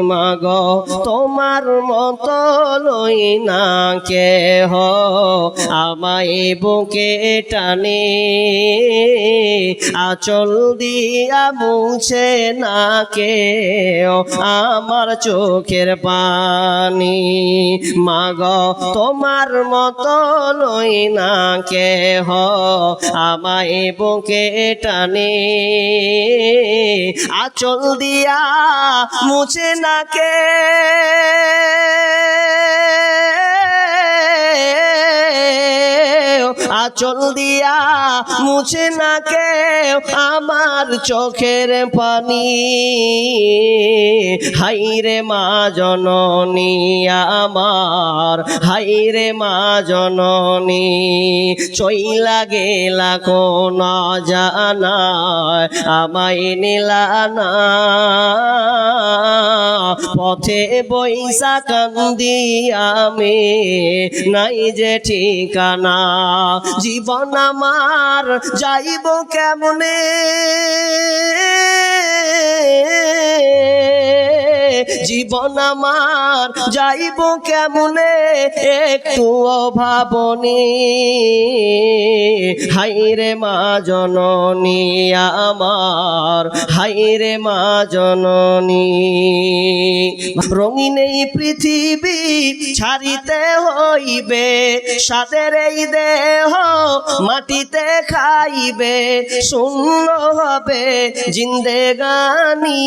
মাগো তোমার মতো লই না কেহ আমায় বুকে টানে আঁচল দিয়া মুছে না কেহ আমার চোখের পানি মাগো তোমার মতো লই না কেহ আমায় বুকে টানে আঁচল দিয়া মুছে না কে আঁচল দিয়া মুছে না কে আমার চোখের পানি হাইরে মা জননী আমার হাইরে মা জননী চইলা গেলা কোন জানায় আমায় নিলা না পথে বৈশা কান্দি আমি নাই যে ঠিকানা জীবন আমার যাইব কেমনে জীবন আমার যাইব কেমনে একটু ভাবনি হাইরে মা জননী আমার হাইরে মা জননী রঙিন এই পৃথিবী ছাড়িতে হইবে সাদের এই দেহ মাটিতে খাইবে শূন্য হবে জিন্দেগানি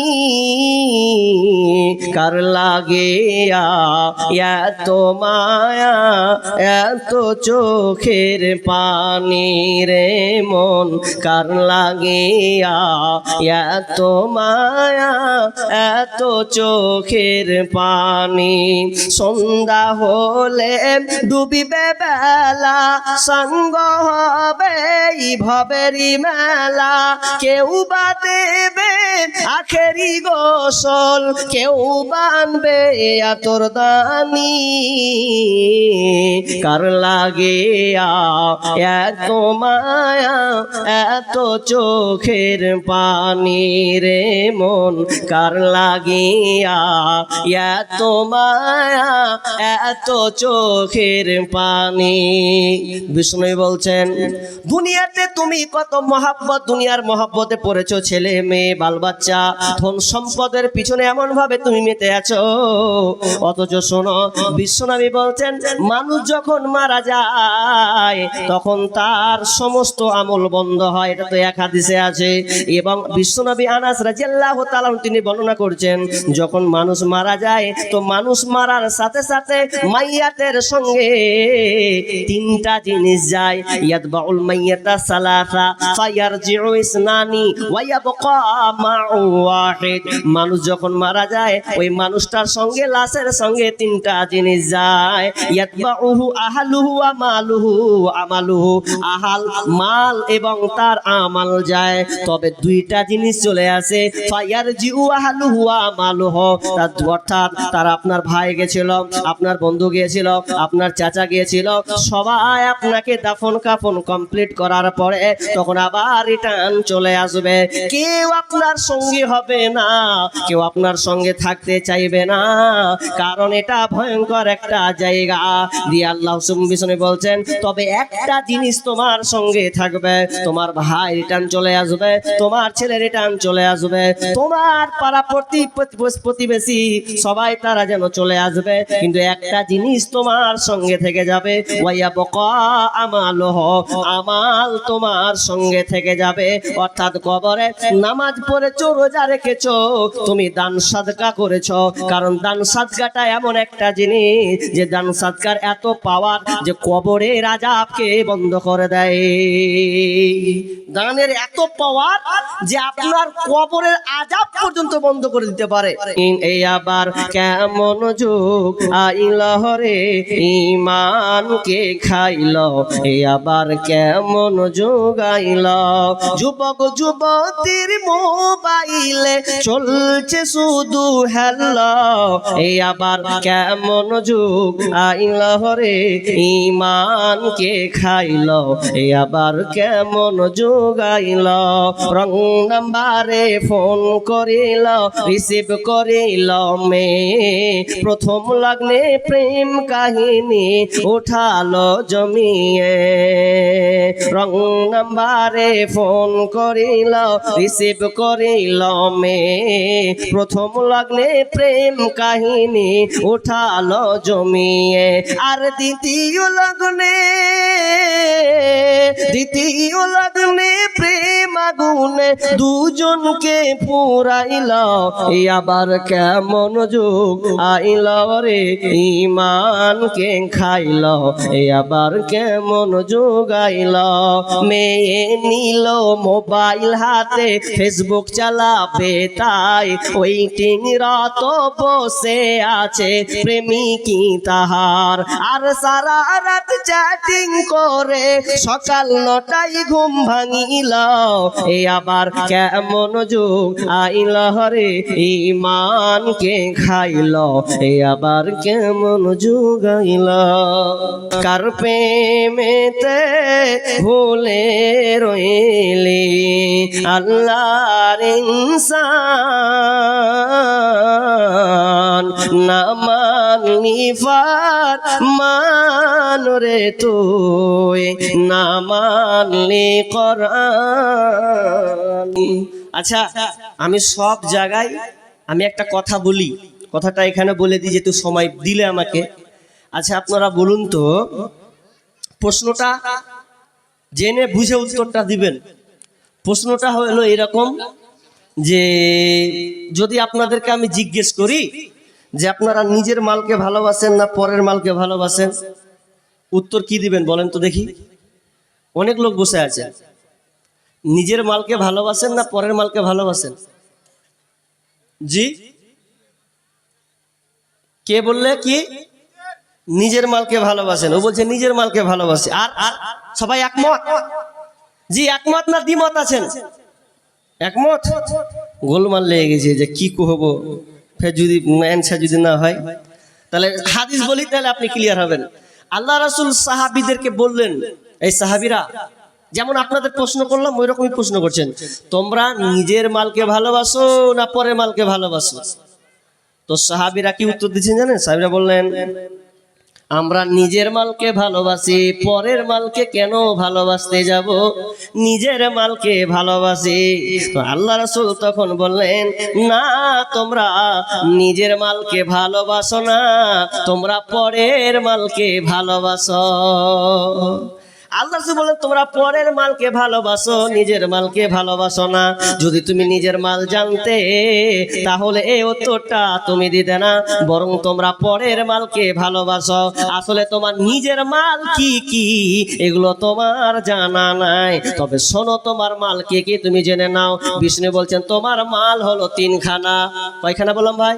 কার লাগে এত মায়া এত চোখের পানি রে মন কার লাগে এত মায়া এত চোখের পানি সন্ধ্যা হলে ডুবিবে বেলা সঙ্গ হবে ভবেরি মেলা কেউ বা দেবে আখেরি গোসল কেউ বানবে আতর দানি কার লাগে এত মায়া এত চোখের পানি রে মন কার লাগে এত মায়া এত চোখের পানি বিষ্ণু বলছেন দুনিয়াতে তুমি কত মহাব্বত দুনিয়ার মহাব্বতে পড়েছো ছেলে মেয়ে বাল বাচ্চা ধন সম্পদের পিছনে এমন ভাবে তুমি মেতে আছো অথচ শোনো বিশ্বনবী বলছেন মানুষ যখন মারা যায় তখন তার সমস্ত আমল বন্ধ হয় এটা তো এক হাদিসে আছে এবং বিশ্বনবী আনাস রাদিয়াল্লাহু তাআলা তিনি বর্ণনা করছেন যখন মানুষ মারা যায় তো মানুষ মারার সাথে সাথে মাইয়াতের সঙ্গে তিনটা জিনিস যায় ইয়াতবাউল মাইয়াতা সালাসা ফায়ারজিউ ইসনানি ওয়া ইয়াবকা মা'উ ওয়াহিদ মানুষ যখন মারা যায় ওই মানুষটার সঙ্গে লাশের সঙ্গে তিনটা জিনিস যায় ইয়াতবাউহু আহলুহু ওয়া মালুহু আমালুহু আহাল মাল এবং তার আমাল যায় তবে দুইটা জিনিস চলে আসে ফায়ারজিউ আহলুহু ওয়া আমালুহু অর্থাৎ তার আপনার ভাই গিয়েছিল আপনার বন্ধু গিয়েছিল আপনার চাচা গিয়েছিল সবাই আপনাকে দাফন কাফন কমপ্লিট করার পরে তখন আবার রিটার্ন চলে আসবে কেউ আপনার সঙ্গী হবে না কেউ আপনার সঙ্গে থাকতে চাইবে না কারণ এটা ভয়ঙ্কর একটা জায়গা দিয়ে আল্লাহ সুবহানাহু বলছেন তবে একটা জিনিস তোমার সঙ্গে থাকবে তোমার ভাই রিটার্ন চলে আসবে তোমার ছেলে রিটার্ন চলে আসবে তোমার পাড়া প্রতিবেশী সবাই তারা যেন চলে আসবে কিন্তু একটা জিনিস তোমার সঙ্গে থেকে যাবে ওয়া বকা আমালহ আমাল তোমার সঙ্গে থেকে যাবে অর্থাৎ কবরে নামাজ পড়েছো রোজা রেখেছো তুমি দান সাদকা করেছো কারণ দান সাদকাটা এমন একটা জিনিস যে দান সাদকার এত পাওয়ার যে কবরের আযাবকে বন্ধ করে দেয় দানের এত পাওয়ার যে আপনার কবরের আযাব পর্যন্ত বন্ধ করে দিতে পারে এই আবার কেমন যুগ আইল রে ঈমানকে খাইল এই আবার কেমন যুগ আইল যুবক যুবতীর মোবাইলে চলছে শুধু হেল এই আবার কেমন যুগ আইল রে ইমানকে খাইল এই আবার কেমন যুগ আইল রং নাম্বারে ফোন করিল রিসিভ করিল মে প্রথম লগ্নে প্রেম কাহিনী উঠালো জমিয়ে রং নাম্বারে ফোন করিল রিসিভ করিল মে প্রথম লগ্নে প্রেম কাহিনী উঠালো জমিয়ে আর দ্বিতীয় লগ্নে প্রেম আগুনে দুজনকে পুরাইল এই আবার কেমন যুগ আইল রে ইমানকে খাইল এই আবার কেমন যুগ আইল মেয়ে নিল মোবাইল হাতে ফেসবুক চালাবে তাই ওয়েটিং রত বসে আছে প্রেমিকি তাহার আর সারা রাত চ্যাটিং করে সকাল 9টায় ঘুম ভাঙিল এই আবার কেমন যুগ আইল রে ইমানকে খাইল এই আবার কেমন যুগ আইল কার প্রেমেতে ভুলে রইলি আল্লাহর ইনসান না মানলি ফরমান রে তুই না মানলি কোরআন। আচ্ছা আমি সব জায়গায় আমি একটা কথা বলি, কথাটা এখানে বলে দিই যেহেতু সময় দিলে আমাকে। আচ্ছা আপনারা বলুন তো, প্রশ্নটা জেনে বুঝে উত্তরটা দিবেন। প্রশ্নটা হলো এরকম যে যদি আপনাদেরকে আমি জিজ্ঞেস করি যে আপনারা নিজের মালকে ভালোবাসেন না পরের মালকে ভালোবাসেন, উত্তর কি দিবেন বলেন তো দেখি? অনেক লোক বসে আছে, নিজের মালকে ভালোবাসেন না পরের মালকে ভালোবাসেন? জি কে বললে কি নিজের মালকে ভালোবাসেন? ও বলছে নিজের মালকে ভালোবাসে। আর সবাই একমত? জি একমত না দ্বিমত আছেন? একমত। গোলমাল লেগে গেছে যে কি কহবো, ফের যদি অ্যানসার যদি না হয় তাহলে হাদিস বলি, তাহলে আপনি ক্লিয়ার হবেন। আল্লাহ রাসূল সাহাবীদেরকে বললেন, এই সাহাবীরা যেমন আপনাদের প্রশ্ন করলাম ওই রকমই প্রশ্ন করছেন, তোমরা নিজের মালকে ভালোবাসো না পরের মালকে ভালোবাসো? তো সাহাবীরা কি উত্তর দিচ্ছেন জানেন? সাহাবীরা বললেন আমরা নিজের মালকে ভালোবাসি, পরের মালকে কেন ভালোবাসতে যাব, নিজের মালকে ভালোবাসি। তো আল্লাহ রাসূল তখন বললেন না তোমরা নিজের মালকে ভালোবাসো না, তোমরা পরের মালকে ভালোবাসো। আল্লাহ বলেন তোমরা পরের মালকে ভালোবাসো, নিজের মালকে ভালোবাসো না। যদি তুমি নিজের মাল জানতে তাহলে এই উত্তরটা তুমি দিতে না, বরং তোমরা পরের মালকে ভালোবাসো। আসলে তোমার নিজের মাল কি কি এগুলো তোমার জানা নাই, তবে শোনো তোমার মাল কি কি তুমি জেনে নাও। বিষ্ণু বলছেন তোমার মাল হলো 3খানা। কয়খানা বললাম ভাই?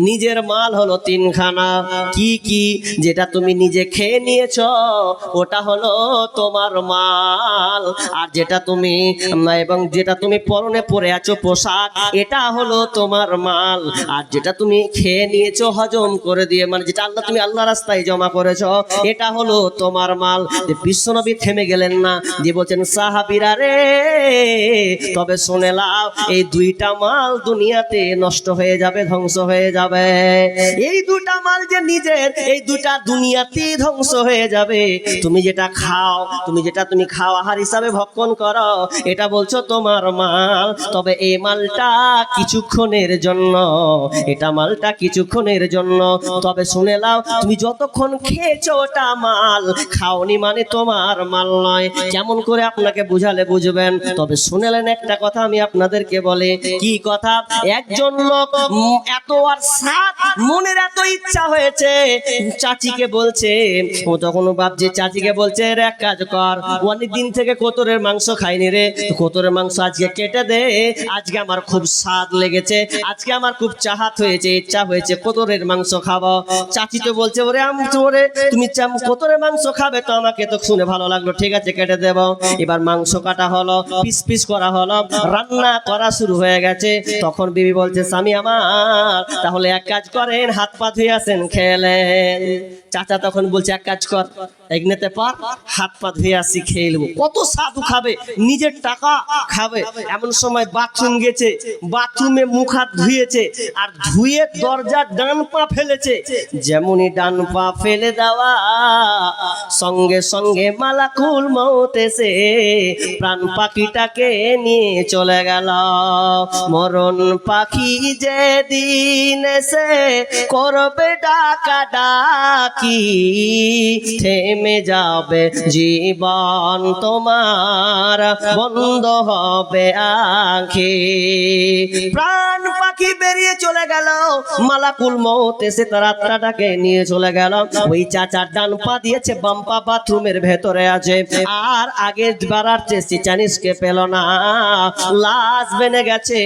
নিজের মাল হলো 3খানা। কি কি? যেটা তুমি নিজে খেয়ে নিয়েছ ওটা হলো তোমার মাল, আর যেটা তুমি এবং যেটা তুমি পরনে পরে আছো পোশাক এটা হলো তোমার মাল, আর যেটা তুমি খেয়ে নিয়েছো হজম করে দিয়ে মানে যেটা তুমি আল্লাহ রাস্তায় জমা করেছো এটা হলো তোমার মাল। যে বিশ্বনবী থেমে গেলেন না, যে বলছেন সাহাবীরা রে তবে শুনে লাও এই 2টা মাল দুনিয়াতে নষ্ট হয়ে যাবে, ধ্বংস হয়ে যাবে। এই 2টা মাল যে নিজের, এই 2টা দুনিয়াতেই ধ্বংস হয়ে যাবে। তুমি যেটা খাও, তুমি খাও আহার হিসাবে ভক্ষণ করো, এটা বলছো তোমার মাল, তবে এই মালটা কিছুক্ষণের জন্য, এটা মালটা কিছুক্ষণের জন্য। তবে শুনে লাও তুমি যতক্ষণ খেয়েছো ওটা মাল, খাওনি মানে তোমার মাল নয়। কেমন করে আপনাকে বুঝালে বুঝবেন? তবে শুনেলেন একটা কথা আমি আপনাদেরকে বলে, কি কথা? একজন লোক এত আর স্বাদ, মনের এত ইচ্ছা হয়েছে, চাচিকে বলছে, ও তখন ভাবছে, চাচিকে বলছে রে এক কাজ কর, অনেক দিন থেকে কোতরের মাংস খাইনি রে, কোতরের মাংস আজকে কেটে দে, আজকে আমার খুব স্বাদ লেগেছে, আজকে আমার খুব চাহাত হয়েছে, ইচ্ছা হয়েছে কোতরের মাংস খাবো। চাচি তো বলছে ওরে ওরে তুমি কোতরের মাংস খাবে তো, আমাকে তো শুনে ভালো লাগলো, ঠিক আছে কেটে দেব। এবার মাংস কাটা হলো, পিস পিস করা হলো, রান্না করা শুরু হয়ে গেছে। তখন বিবি বলছে স্বামী আমার, তাহলে এক কাজ করেন, হাত পা ধুয়ে আসেন, খেলেন। চাচা তখন বলছে এক কাজ কর, এগনেতে পার, হাত পা ধুয়ে আসি, খেয়ে নেবো। কত সাধু খাবে, নিজের টাকা খাবে। এমন সময় বাথরুম গেছে, বাথরুমে মুখ হাত ধুয়েছে, আর ধুয়ে দরজার ডান পা ফেলেছে। যেমনই ডান পা ফেলে দেওয়া, সঙ্গে সঙ্গে মালাকুল মউত এসে প্রাণ পাখিটাকে নিয়ে চলে গেল। মরণ পাখি যেদিন এসে করবে ডাকা ডাকি, থেমে যাবে জীবন তোমার, বন্ধ হবে আঁখি। প্রাণ পাখি বেরিয়ে চলে গেল, মালাকুল মউত এসে তার আত্মাটাকে নিয়ে চলে গেল। ওই চাচার ডান পা দিয়েছে, বাম পা বাথরুমের ভেতরে আছে, আর আগে বাড়ার চেষ্টা চানিসকে পেল না, লাশ বেনে গেছে।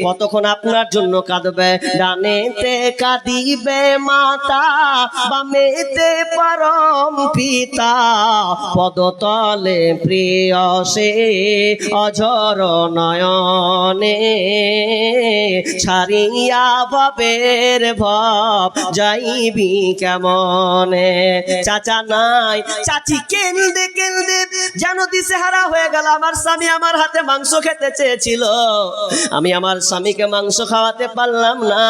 কতক্ষণ আপনার জন্য কাঁদবে, ডানেতে কাঁদিবে মাতা, বামেতে পরম পিতা, পদতলে প্রিয় সে অঝর নয়নে, ছাড়িয়া ভবের ভব যাইবি কেমনে। চাচা নাই, চাচি কেন্দে কেন্দে যেন দিশেহারা হয়ে গেল। আমার স্বামী আমার হাতে মাংস খেতে চেয়েছিল, আমি আমার স্বামীকে মাংস খাওয়াতে পারলাম না।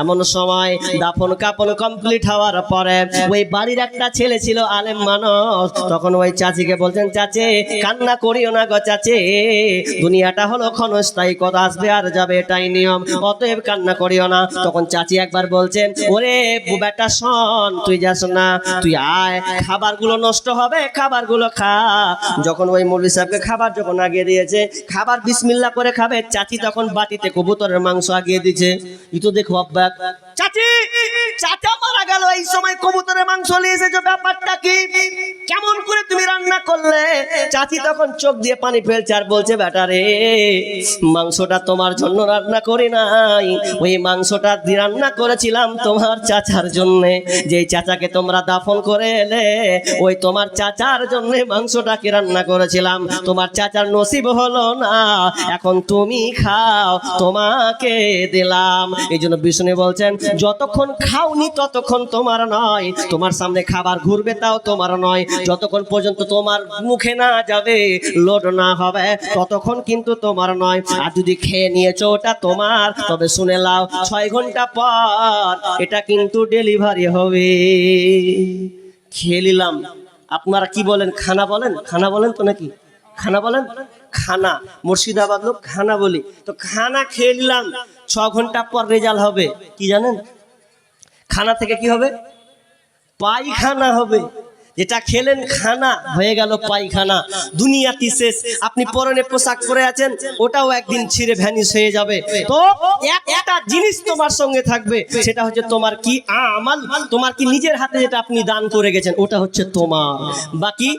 এমন সময় দাফন কাপন কমপ্লিট হওয়ার পরে ওই বাড়ির একটা ছেলে ছিল, আলেম মানুষ, তখন ওই চাচিকে বলছেন চাচি কান্না করিও না গো চাচি, দুনিয়াটা হলো ক্ষণস্থায়ী, কথা আসবে আর যাবে, এটাই নিয়ম, অতএব কান্না করিও না। তখন চাচি একবার বলছেন ওরে বেটা শোন, তুই যাস না, তুই আয়, খাবারগুলো নষ্ট হবে, খাবারগুলো খা। যখন ওই মৌলভী সাহেবকে খাবার যখন আগিয়ে দিয়েছে, খাবার বিসমিল্লাহ করে খাবে, চাচি তখন বাটিতে কবুতরের মাংস আগিয়ে দিয়েছে। ই তো দেখো অবাক, চাচি চাচা মারা গেল, এই সময় কবুতরের মাংস নিয়ে এসেছো, ব্যাপারটা কি, কেমন করে তুমি রান্না করলে? চাচি তখন চোখ দিয়ে পানি ফেলছে আর বলছে বেটা রে, মাংসটা তোমার জন্য রান্না করি নাই, ওই মাংসটা দিয়ে রান্না করেছিলাম তোমার চাচার জন্য, যে চাচাকে তোমরা দাফন করে এলে, ওই তোমার চাচার জন্য মাংসটাকে রান্না করেছিলাম, তোমার চাচার নসিব হলো না, এখন তুমি খাও, তোমাকে দিলাম। এই জন্য বিষ্ণু বলছেন যতক্ষণ খাওনি ততক্ষণ তোমার নয়, তোমার সামনে খাবার ঘুরবে তাও তোমার নয়, যতক্ষণ পর্যন্ত তোমার মুখে না যাবে, লোড না হবে, ততক্ষণ কিন্তু তোমার নয়। আর যদি খেয়ে নিয়েছো ওটা তোমার, তবে শুনে লাও 6 ঘন্টা পর এটা কিন্তু ডেলিভারি হবে। খেয়ে নিলাম, আপনারা কি বলেন, খানা বলেন, খানা বলেন তো নাকি, খানা বলেন, খানা, মুর্শিদাবাদ লোক খানা বলি, তো খানা খেয়ে নিলাম, 6 ঘন্টা পর রেজাল্ট হবে কি জানেন? খানা থেকে কি হবে? পায়খানা হবে। যেটা খেলেন খানা হয়ে গেল পায়খানা, দুনিয়াটি শেষ। আপনি পরনে পোশাক পরে আছেন, ওটাও একদিন ছিঁড়ে ভ্যানিশ হয়ে যাবে। তো একটা জিনিস তোমার সঙ্গে থাকবে, সেটা হচ্ছে তোমার কি আমাল, তোমার কি নিজের হাতে যেটা আপনি দান করে গেছেন, ওটা হচ্ছে তোমার। বাকি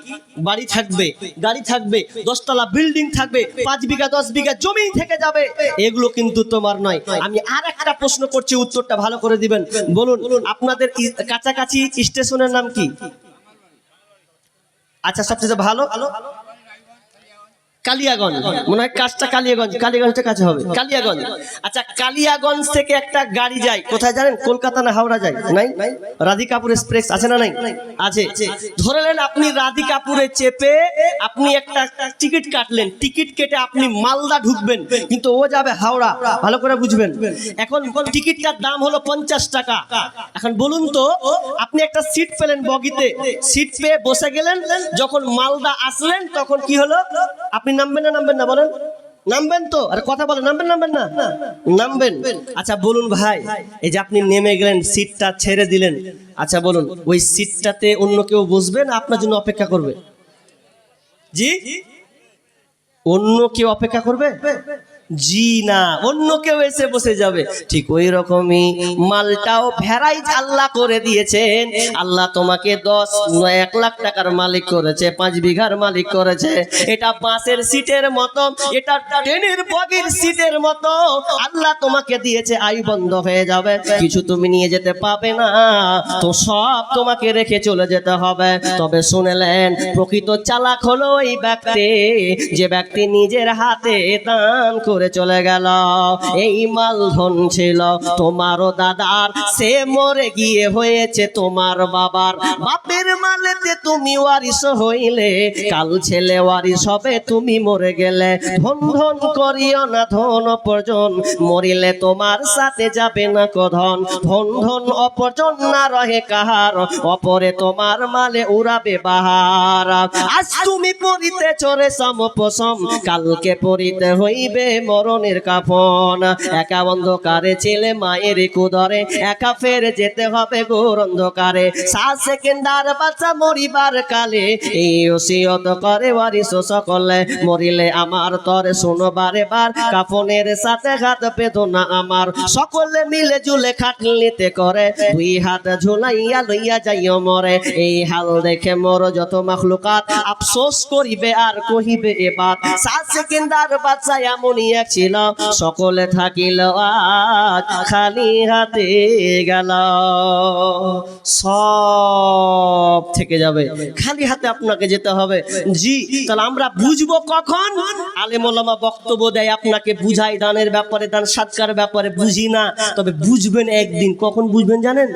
বাড়ি থাকবে, গাড়ি থাকবে, 10 তলা বিল্ডিং থাকবে, 5 বিঘা 10 বিঘা জমি থেকে যাবে, এগুলো কিন্তু তোমার নয়। আমি আর একটা প্রশ্ন করছি, উত্তরটা ভালো করে দিবেন। বলুন আপনাদের কাছাকাছি স্টেশনের নাম কি? আচ্ছা সবচেয়ে ভালো কালিয়াগঞ্জ, মনে হয় কাজটা কালিয়াগঞ্জ, কালিয়াগঞ্জটা কাছে হবে কালিয়াগঞ্জ। আচ্ছা কালিয়াগঞ্জ থেকে একটা গাড়ি যায় কোথায় জানেন? কলকাতা না হাওড়া যায়? নাই? রাধিকাপুর এক্সপ্রেস আছে না নাই? আছে। ধরে নেন আপনি রাধিকাপুরে চেপে আপনি একটা টিকিট কাটলেন, টিকিট কেটে আপনি মালদা ঢুকবেন, কিন্তু ও যাবে হাওড়া, ভালো করে বুঝবেন। এখন টিকিটটার দাম হলো 50 টাকা। এখন বলুন তো, আপনি একটা সিট পেলেন বগিতে, সিট পেয়ে বসে গেলেন, যখন মালদা আসলেন তখন কি হলো? আপনি নামবেন না নামবেন না বলেন? নামবেন তো, আর কথা বলেন, নামবেন নামবেন না? নামবেন। আচ্ছা বলুন ভাই, এই যে আপনি নেমে গেলেন, সিটটা ছেড়ে দিলেন, আচ্ছা বলুন ওই সিটটাতে অন্য কেউ বসবে না আপনার জন্য অপেক্ষা করবে? জি, অন্য কেউ অপেক্ষা করবে? জি না, অন্য কেউ এসে বসে যাবে। ঠিক ওই রকমই মালটাও ভেরাইজ আল্লাহ করে দিয়েছেন। আল্লাহ তোমাকে 1 লাখ টাকার মালিক করেছে, 5 বিঘার মালিক করেছে। এটা বাসের সিটের মতো, এটা ট্রেনের বগির সিটের মতো আল্লাহ তোমাকে দিয়েছে। আয়ু বন্ধ হয়ে যাবে, কিছু তুমি নিয়ে যেতে পাবে না, তো সব তোমাকে রেখে চলে যেতে হবে। তবে শুনলেন, প্রকৃত চালাক হলো ওই ব্যক্তি যে ব্যক্তি নিজের হাতে দান করে চলে গেল। এই মালধন ছিল তোমারও দাদার, সে মরে গিয়ে হয়েছে তোমার বাবার। বাপের মালেতে তুমি ওয়ারিশ হইলে, কাল ছেলে ওয়ারিশ হবে, তুমি মরে গেলে। ধন ধন করিও না ধন অপরজন, মরিলে তোমার সাথে যাবে না কধন। ধন ধন অপরজন না রহে কাহার, অপরে তোমার মালে উড়াবে বাহার। আজ তুমি পরিতে চরে সমপসম, কালকে পরিতে হইবে মরণের কাফন। একা অন্ধকারে ছেলে মায়ের কুদরে, একা ফেরে যেতে হবে ঘোর অন্ধকারে। 7 সেকেন্ডার বাচ্চা মরিবার কালে, এই ওসিয়ত করে ওয়ারিশ সকলে। মরিলে আমার তরে শোনো বারে বার, কাফনের সাথে হাত বেদনা আমার। সকলে মিলে জুলে খাটলিতে করে, 2 হাত ঝুলাইয়া লইয়া যাইও মরে। এই হাল দেখে মোর যত মাখলুকাত, আফসোস করিবে আর কহিবে এবার। 7 সেকেন্ডার বাচ্চা এমনই এক ছিল, সকলে থাকিল আজ খালি হাতে গেল। সব থেকে যাবে, খালি হাতে আপনাকে যেতে হবে। জি, তাহলে আমরা বুঝবো কখন? আলেম ওলামা বক্তব্য দেয়, আপনাকে বুঝাই দানের ব্যাপারে, দান সাদকার ব্যাপারে, বুঝি না। তবে বুঝবেন একদিন। কখন বুঝবেন জানেন?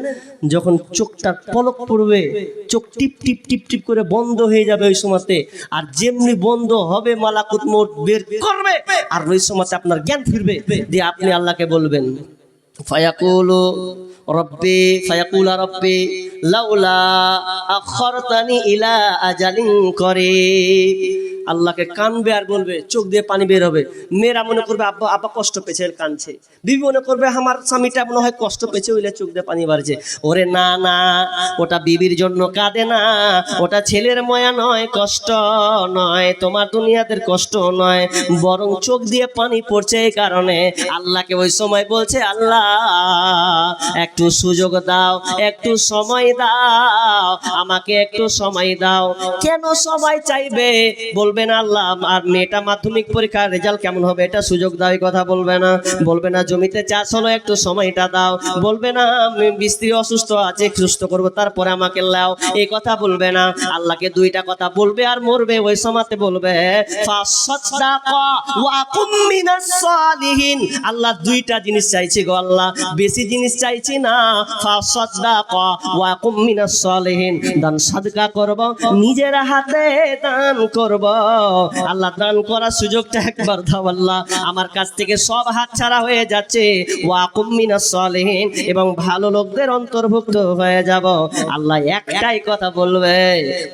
যখন চোখটা পলক পড়বে, চোখ টিপ টিপ টিপ টিপ করে বন্ধ হয়ে যাবে ওই সময়তে। আর যেমনি বন্ধ হবে, মালাকুত মউত বের করবে, আর ওই সময়তে আপনার জ্ঞান ফিরবে। দিয়ে আপনি আল্লাহকে বলবেন, ফায়াকুলু রব্বি, ফায়াকুলা রব্বি লাউলা আখরতানি ইলা আজালিন করিব। আল্লাহকে কানবে আর বলবে, চোখ দিয়ে পানি বের হবে। মেয়েরা মনে করবে আব্বা আব্বা কষ্ট পেয়েছে, কানছে। বিবি মনে করবে আমার স্বামীটা মনে হয় কষ্ট পেয়েছে, ওইলে চোখ দিয়ে পানি বাড়ছে। ওরে না না, ওটা বিবির জন্য কাঁদে না, ওটা ছেলের ময়া নয়, কষ্ট নয়, তোমার দুনিয়াদের কষ্ট নয়, বরং চোখ দিয়ে পানি পড়ছে। এই কারণে আল্লাহকে ওই সময় বলছে, আল্লাহ একটু সুযোগ দাও, একটু সময় দাও, আমাকে একটু সময় দাও। কেন সময় চাইবে? বলবে না আল্লাহ আর মেয়েটা মাধ্যমিক পরীক্ষার রেজাল্ট কেমন হবে, এটা সুযোগ দাও, এই কথা বলবে না। বলবে না জমিতে চাষ হলো, একটু সময়টা দাও। বলবে না স্ত্রী অসুস্থ আছে, সুস্থ করবো, তারপরে আমাকে লাও, এই কথা বলবে না। আল্লাহকে 2টা কথা বলবে আর মরবে। ওই সময়তে বলবে, ফাসাদদাকা ওয়া কুম মিনাস সালিহিন। আল্লাহ 2টা জিনিস চাইছি গো আল্লাহ, বেশি জিনিস চাইছি না। ফাসাদদাকা ওয়া কুম মিনাস সালিহিন, দান সাদকা করব, নিজের হাতে দান করব। আল্লাহ দান করার সুযোগটা একবার দাও আল্লাহ, আমার কাছ থেকে সব হাত ছাড়া হয়ে যাচ্ছে। ওয়া কুম মিনাস সালিহিন, এবং ভালো লোকদের অন্তর্ভুক্ত হয়ে যাব। আল্লাহ একটাই কথা বলবে,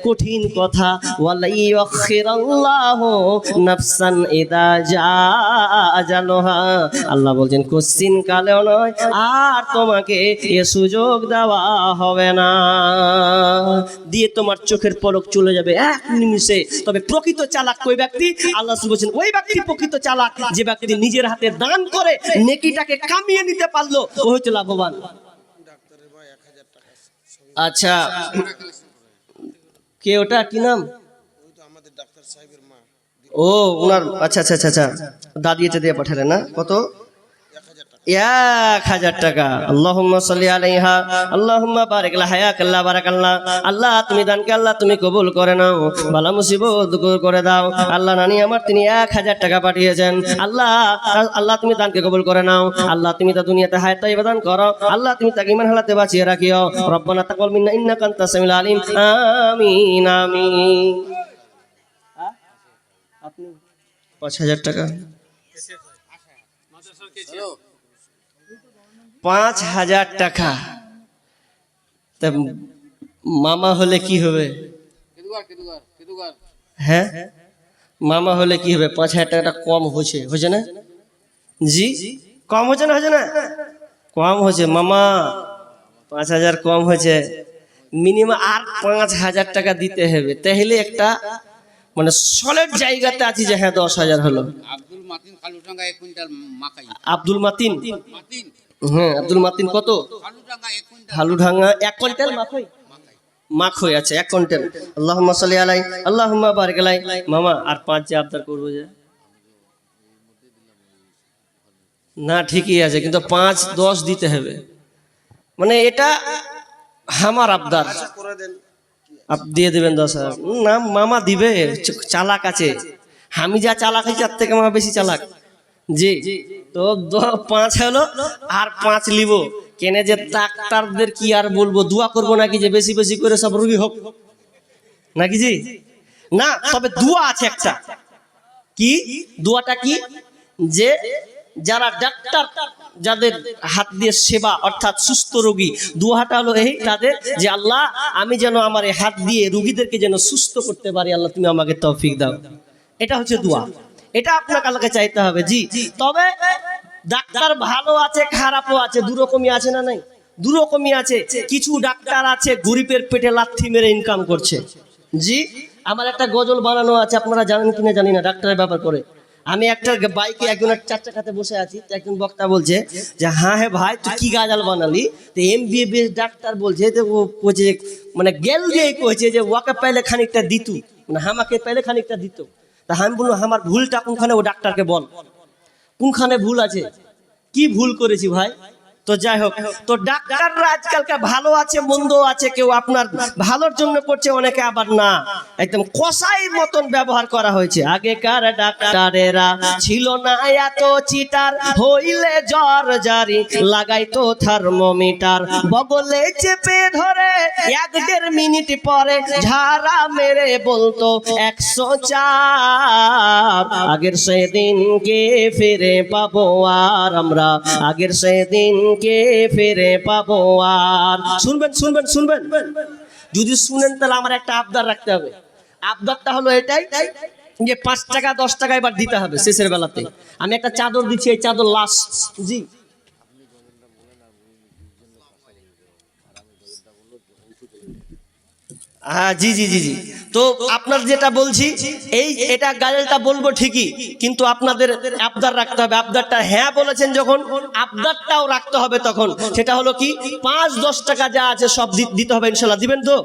কঠিন কথা, ওয়ালা ইউখিরাল্লাহু নাফসান ইদা জাআ আজালুহা। আল্লাহ বলছেন কোশ্চিন কালেও নয়, আর তোমাকে এ সুযোগ দেওয়া হবে না। দিয়ে তোমার চোখের পলক চলে যাবে 1 নিমিষে। তবে প্রকৃত চালাক ওই ব্যক্তি, আল্লাহ বলছেন ওই ব্যক্তি প্রকৃত চালাক যে ব্যক্তি নিজের হাতে দান করে নেকিটাকে কামিয়ে নিতে পারলো, ও হচ্ছে লাভবান। আচ্ছা, কে ওটা, কি নাম? ও ওনার, আচ্ছা আচ্ছা আচ্ছা, দাদি এটা দিয়ে পাঠালেন না? কত? 1000 টাকা। আল্লাহুম্মা সাল্লি আলাইহা, আল্লাহুম্মা বারিক লাহা, হায়াকাল্লাহ বারাকাল্লাহ। আল্লাহ তুমি দানকে আল্লাহ তুমি কবুল করে নাও, বালা মুসিবত দূর করে দাও। আল্লাহ নানি আমার তিনি 1000 টাকা পাঠিয়েছেন। আল্লাহ আল্লাহ তুমি দানকে কবুল করে নাও। আল্লাহ তুমি তা দুনিয়াতে হায়াত তাইয়্যিবা দান করো। আল্লাহ তুমি তাকে ঈমান হালাতে বাঁচিয়ে রাখিও। রব্বানা তাকাব্বাল মিন্না ইন্নাকা আনতাস সামিউল আলিম। আমিন আমিন। আপনি 5000 টাকা, 5000 টাকা। তা মামা হলে কি হবে? হ্যাঁ, মামা হলে কি হবে? 5000 টাকাটা কম হয়েছে না? জি, কম হয়েছে না? হয়েছে না? কম হয়েছে মামা, 5000 কম হয়েছে। মিনিমাম আর 5000 টাকা দিতে হবে, তাহলে একটা মানে সলিড জায়গাতে আছি যে হ্যাঁ 10,000 হলো। আব্দুল মাতিন খালুটাঙ্গা 1 কুইন্টাল মাকাই। আব্দুল মাতিন, মাতিন হ্যাঁ আব্দুল মাতিন কত? খালুটাঙ্গা 1 কুইন্টাল হালুঢাঙ্গা 1 কুইন্টাল মাখই, মাখই আছে 1 কুইন্টাল। আল্লাহুম্মা সাল্লি আলাই আল্লাহুম্মা বারিক আলাই। মামা আর 5 যে আবদার করবো যে না ঠিকই আছে, কিন্তু 5 10 দিতে হবে, মানে এটা আমার আবদার। আপ দিয়ে দেবেন 10,000। না মামা দিবে, চালাক আছে, আমি যা চালাক আছি তার থেকে মামা বেশি চালাক। জি তো 5 হলো আর 5 লিব কেনে যে ডাক্তারদের কি আর বলবো, দোয়া করবো নাকি যে বেশি বেশি করে সব রোগী হোক নাকি জি? না, তবে দোয়া আছে একটা। কি দোয়াটা? কি যে যারা ডাক্তার যাদের হাত দিয়ে সেবা অর্থাৎ সুস্থ রোগী, দোয়াটা হলো এই তাদের যে আল্লাহ আমি যেন আমার এই হাত দিয়ে রোগীদেরকে যেন সুস্থ করতে পারি, আল্লাহ তুমি আমাকে তৌফিক দাও। এটা হচ্ছে দোয়া, এটা আপনাকে আল্লাহকে চাইতে হবে। জি তবে ডাক্তার ভালো আছে খারাপও আছে, দুরকমই আছে না নাই? দুরকমই আছে। কিছু ডাক্তার আছে গরিবের পেটে লাথি মেরে ইনকাম করছে। জি আমার একটা গজল বানানো আছে, আপনারা জানেন কিনা জানি না ডাক্তারের ব্যাপার করে। আমি একটা বাইকে একজনের 4 চাকাতে বসে আছি, তো একজন বক্তা বলছে যে হ্যাঁ হ্যাঁ ভাই তুই কি গাজাল বানালি? তো MBBS ডাক্তার বলছে যে ও কইছে মানে গেল দিয়ে কইছে যে ওকে পাইলে খানিকটা দিত, মানে আমাকে পাইলে খানিকটা দিত। তা আমি বললাম আমার ভুলটা কোনখানে, ও ডাক্তারকে বল কোনখানে ভুল আছে, কি ভুল করেছি ভাই? তো যাই হোক, তো ডাক্তাররা আজকালকে ভালো আছে মন্দ আছে, কেউ আপনার ভালোর জন্য করছে, অনেকে আবার না, একদম কসাই মতন ব্যবহার করা হয়েছে। আগেকার ডাক্তারেরা ছিল না এত চিটার, হইলে জ্বর জারি লাগাইতো থার্মোমিটার, বগলে চেপে ধরে 1-1.5 মিনিট পরে ঝাড়া মেরে বলতো 104। আগের সেদিনকে ফিরে পাবো আর আমরা, আগের সেদিনকে ফিরে পাবো আর। শুনবেন শুনবেন শুনবেন, যদি শুনেন তাহলে আমার একটা আবদার রাখতে হবে। আবদারটা হলো এটাই যে 5 টাকা 10 টাকা এবার দিতে হবে শেষের বেলাতে। আমি একটা চাদর দিচ্ছি, এই চাদর লাস্ট। জি হ্যাঁ জি জি জি জি তো আপনার যেটা বলছি এটা গাজলটা বলবো ঠিকই, কিন্তু আপনাদের আবদার রাখতে হবে। আবদারটা হ্যাঁ বলেছেন যখন, আবদারটাও রাখতে হবে তখন। সেটা হলো কি 5-10 টাকা যা আছে সব দিতে হবে ইনশাল্লাহ। দিবেন তো?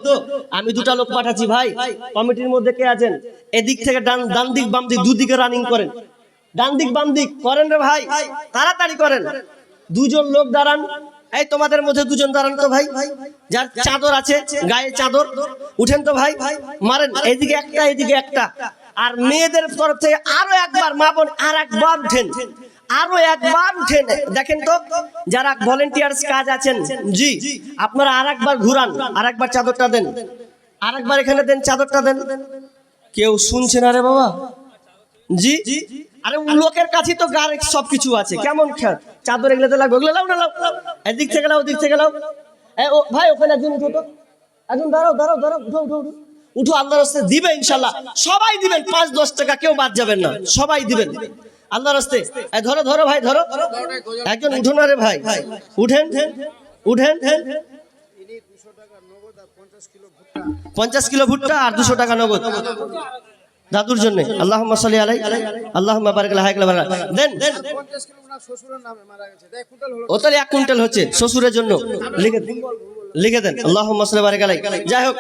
আমি 2টা লোক পাঠাচ্ছি ভাই, কমিটির মধ্যে কে আছেন? এদিক থেকে ডান দিক বাম দিক দুদিকে রানিং করেন, ডান দিক বাম দিক করেন রে ভাই, তাড়াতাড়ি করেন। 2 জন লোক দাঁড়ান, এই তোমাদের মধ্যে 2 জন দাঁড়ান তো ভাই, যার চাদর আছে গায়ে চাদর উঠেন তো ভাই, মারেন এইদিকে একটা এইদিকে একটা। আর মেয়েদের তরফ থেকে আরো একবার, মা বোন আর একবার উঠেন, আরো একবার উঠেন। দেখেন তো যারা ভলেন্টিয়ার্স কাজ আছেন, জি আপনারা আর একবার ঘুরান, আর একবার চাদরটা দেন, আর একবার এখানে দেন চাদরটা দেন। কেউ শুনছে না রে বাবা? জি আরে লোকের কাছে তো গার সবকিছু আছে, কেমন চাদর এগুলো তো লাগবে, ওগুলো লাও না, লাও এদিক থেকে লাও ওদিক থেকে লাও। ও ভাই ওখানে একজন উঠো তো, একজন দাঁড়াও দাঁড়াও দাঁড়াও, উঠো উঠো উঠো উঠো। আল্লাহর রাস্তায় দিবে ইনশাল্লাহ, সবাই দিবেন। 5-10 টাকা কেউ বাদ যাবেন না, সবাই দিবেন আল্লাহর রাস্তায়। ধরো ধরো ভাই ধরো, একজন উঠো না রে ভাই, উঠেন উঠেন। 50 কিলো ভুট্টা আর 200 টাকা নগদ দাদুর জন্য। আল্লাহুম্মা সাল্লি আলাই আল্লাহুম্মা বারিক আলাই দেন। 50 কিলো না শ্বশুরের নামে মারা গেছে, 1 কুইন্টাল হলো। ও তাহলে 1 কুইন্টাল হচ্ছে শ্বশুরের জন্য, লিখে দেন আল্লাহুম্মা সাল্লি বারিক আলাই। যাই হোক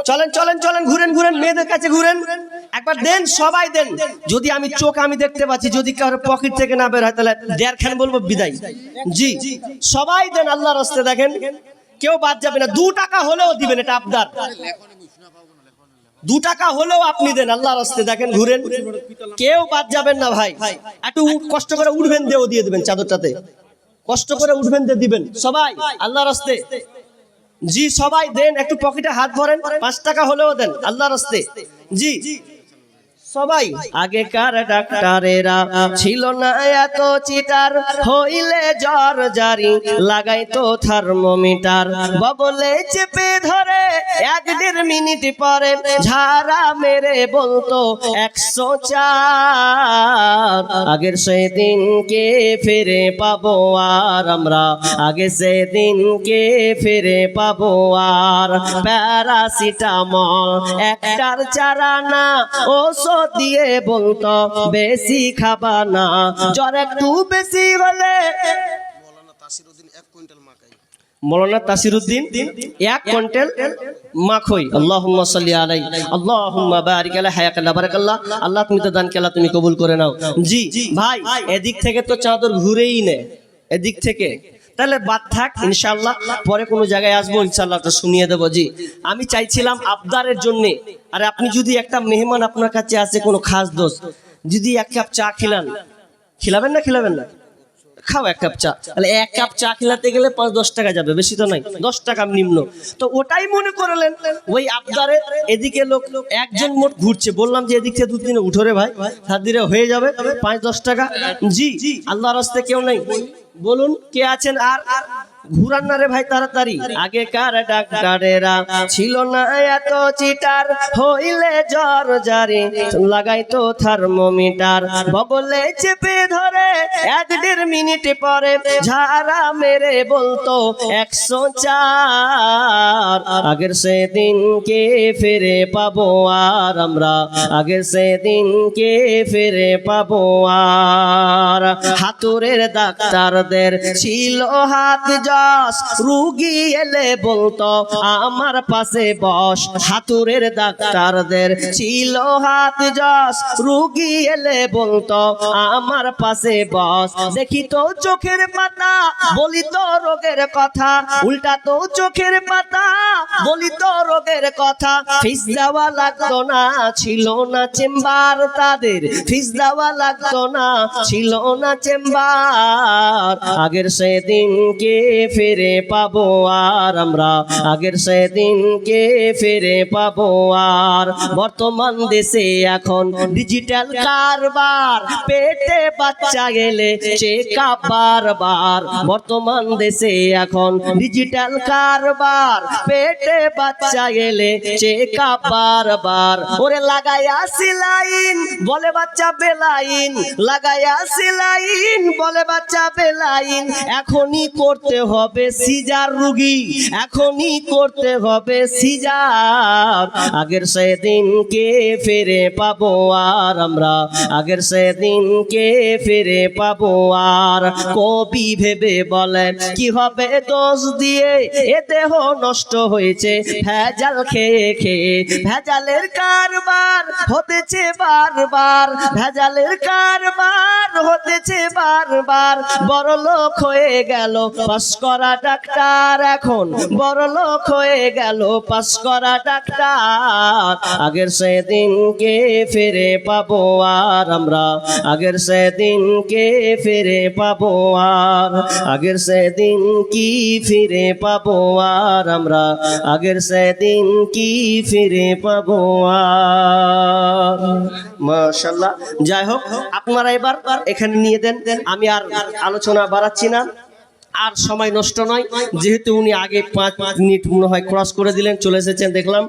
চলেন চলেন চলেন, ঘুরেন ঘুরেন, মেয়েদের কাছে ঘুরেন, একবার দেন, সবাই দেন। যদি আমি চোখ আমি দেখতে পাচ্ছি, যদি কারো পকেট থেকে না বের হয় তাহলে 1.5 বলবো বিদায়। জি সবাই দেন আল্লাহর রাস্তায়, দেখেন কেউ বাদ যাবে না। 2 টাকা হলেও দিবেন, এটা আবদার। 2 টাকা হলেও আপনি দেন আল্লাহর রাস্তায়, দেখেন ঘুরেন, কেউ বাদ যাবেন না ভাই। একটু কষ্ট করে উঠবেন, দিয়ে দিবেন চাদরটাতে, কষ্ট করে উঠবেন দিবেন সবাই আল্লাহর রাস্তায়। জি সবাই দেন, একটু পকেটে হাত ভরেন, 5 টাকা হলেও দেন আল্লাহর রাস্তায়। জি সবাই আগেকার ডাক্তারেরা ছিল না এত চিটার, হইলে জ্বর জারি লাগাইতো থার্মোমিটার, বগলে চেপে ধরে 1-1.5 মিনিট পরে ঝাড়া মেরে বলতো 104। আগের সেদিনকে ফিরে পাবো আর আমরা, আগে সেদিনকে ফিরে পাবো আর। প্যারাসিটামল একটার চারা না, ওষুধ দিয়ে বলতো বেশি খাবা না, জ্বর একটু বেশি হলে মৌলানা তাসিরউদ্দিন 1 কুইন্টাল মাখই। আল্লাহুম্মা সাল্লি আলাই, আল্লাহুম্মা বারিক আলা হায়াকাল্লাহ বারাকাল্লাহ। আল্লাহ তুমি তো দান কেলা তুমি কবুল করে নাও। জি ভাই, এদিক থেকে তো চাদর ঘুরেই নেয়, এদিক থেকে। তাহলে বাদ থাক, ইনশাআল্লাহ পরে কোনো জায়গায় আসবো, ইনশাআল্লাহ তো শুনিয়ে দেবো। জি আমি চাইছিলাম আবদারের জন্য, আর আপনি যদি একটা মেহমান আপনার কাছে আসে কোনো খাস দোস্ত, যদি 1 কাপ চা খিলাবেন না খিলাবেন না? খাও 1 কাপ চা। তাহলে 1 কাপ চা খিলাতে গেলে 5-10 টাকা যাবে, বেশি তো নাই, 10 টাকা নিম্ন। তো ওটাই মনে করলেন ওই আবদারে, এদিকে লোক একজন মোট ঘুরছে, বললাম যে এদিক থেকে 2-3 উঠো রে ভাই, হাত দিলে হয়ে যাবে 5-10 টাকা। জি আল্লাহর রাস্তায় কেউ নেই, বলুন কে আছেন? আর ঘুরান না রে ভাই তাড়াতাড়ি। আগেকার ডাক্তারেরা ছিল না এত চিটার, হইলে জ্বর জারি লাগাইতো থার্মোমিটার, বগলে চেপে ধরে 1-1.5 মিনিট পরে ঝাড়া মেরে বলতো 104। আগের সেদিনকে ফিরে পাবো আর আমরা, আগের সেদিনকে ফিরে পাবো আর। হাতুড়ের ডাক্তারদের ছিল হাত যশ, রুগী এলে বলতো আমার পাশে বস। হাতুড়ের ডাক্তারদের ছিল হাত যশ, রুগী এলে বলতো আমার পাশে বস। দেখি তো চোখের পাতা বলি তো রোগের কথা, উল্টা তো চোখের পাতা বলি তো রোগের কথা। ফিস দেওয়া লাগতো না, ছিল না চেম্বার তাদের, ফিস দেওয়া লাগতো না, ছিল না চেম্বার। আগের সেদিনকে ফিরে পাবো আর আমরা, আগের সেদিনকে ফিরে পাবো আর। বর্তমান দেশে এখন ডিজিটাল কারবার, পেটে বাচ্চা গেলে চেকআপ বারবার। বর্তমান দেশে এখন ডিজিটাল কারবার, পেটে বাচ্চা গেলে চেকআপ বারবার। ওরে লাগাইয়া সিলাইন বলে বাচ্চা বেলাইন, লাগাইয়া সিলাইন বলে বাচ্চা বেলাইন। এখনই করতে হবে সিজার রুগী, এখনই করতে হবে সিজার। আগের সেদিনকে ফিরে পাবো আর আমরা, আগের সেদিনকে ফিরে পাবো আর। কবি ভেবে বলেন কি হবে দোষ দিয়ে, এ দেহ নষ্ট হয়েছে ভেজাল খেয়ে খেয়ে। ভেজালের কারবার হতেছে বারবার, ভেজালের কারবার হতেছে বারবার। বড় লোক হয়ে গেল পাস করা ডাক্তার, এখন বড় লোক হয়ে গেল পাস করা ডাক্তার। আগের সেদিনকে ফিরে পাবো আর আমরা, আগের সেদিনকে ফিরে পাবো আর। আগের সেদিন কি ফিরে পাবো আর আমরা, আগের সেদিন কি ফিরে পাবো আর। মাশাআল্লাহ। যাই হোক আপনারা এবার এখানে নিয়ে দেন, আমি আর আলোচনা বাড়াচ্ছি না, আর সময় নষ্ট নয়, যেহেতু উনি আগে 5 মিনিট মনে হয় ক্রস করে দিলেন, চলে এসেছেন দেখলাম।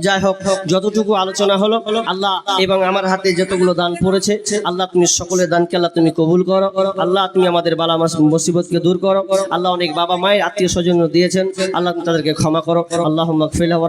যাই হোক যতটুকু আলোচনা হলো, আল্লাহ এবং আমার হাতে যতগুলো দান পড়েছে, আল্লাহ তুমি সকলের দানকে আল্লাহ তুমি কবুল করো। আল্লাহ তুমি আমাদের বালা মুসিবতকে দূর করো। আল্লাহ অনেক বাবা মায়ের আত্মীয় স্বজন দিয়েছেন, আল্লাহ তুমি তাদেরকে ক্ষমা করো। আল্লাহুম্মা গফির লাহু।